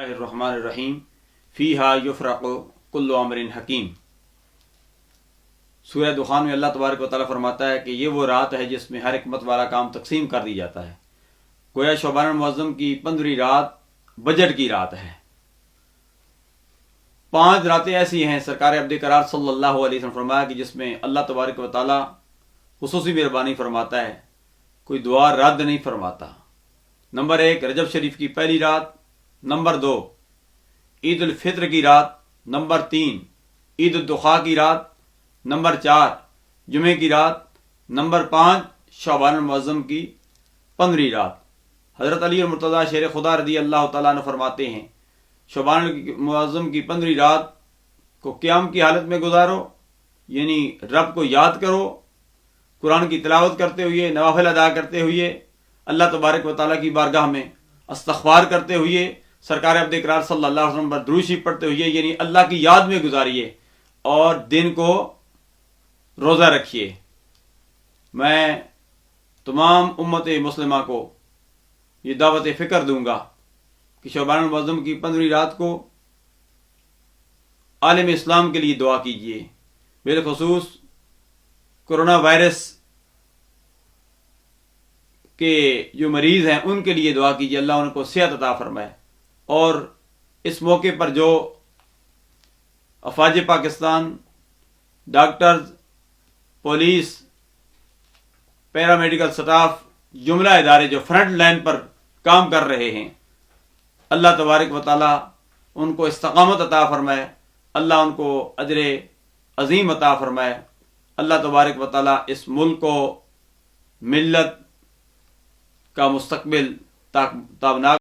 الرحمن الرحیم فیہا یفرق کل امر حکیم۔ سورہ دخان میں اللہ تبارک و تعالیٰ فرماتا ہے کہ یہ وہ رات ہے جس میں ہر حکمت والا کام تقسیم کر دی جاتا ہے۔ گویا شعبان المعظم کی 15ویں رات بجٹ کی رات ہے۔ 5 راتیں ایسی ہیں سرکار عبد قرار صلی اللہ علیہ وسلم فرمایا کہ جس میں اللہ تبارک و تعالیٰ خصوصی مہربانی فرماتا ہے، کوئی دعا رد نہیں فرماتا۔ نمبر 1 رجب شریف کی پہلی رات، نمبر 2 عید الفطر کی رات، نمبر 3 عید الضحیٰ کی رات، نمبر 4 جمعے کی رات، نمبر 5 شعبان المعظم کی 15ویں رات۔ حضرت علی المرتضیٰ شیر خدا رضی اللہ تعالیٰ عنہ فرماتے ہیں شعبان المعظم کی 15ویں رات کو قیام کی حالت میں گزارو، یعنی رب کو یاد کرو، قرآن کی تلاوت کرتے ہوئے، نوافل ادا کرتے ہوئے، اللہ تبارک و تعالیٰ کی بارگاہ میں استغفار کرتے ہوئے، سرکار عبد قرار صلی اللہ علیہ وسلم پر درود شریف پڑھتے ہوئے، یعنی اللہ کی یاد میں گزاریے اور دن کو روزہ رکھیے۔ میں تمام امت مسلمہ کو یہ دعوت فکر دوں گا کہ شعبان المعظم کی 15ویں رات کو عالم اسلام کے لیے دعا کیجیے، بالخصوص کرونا وائرس کے جو مریض ہیں ان کے لیے دعا کیجیے، اللہ ان کو صحت عطا فرمائے۔ اور اس موقع پر جو افواج Pakistan, doctors, police, paramedical staff, جملہ ادارے جو فرنٹ لائن پر کام کر رہے ہیں، اللہ تبارک و تعالیٰ ان کو استقامت عطا فرمائے، اللہ ان کو اجر عظیم عطا فرمائے۔ اللہ تبارک و تعالیٰ اس ملک کو، ملت کا مستقبل تابناک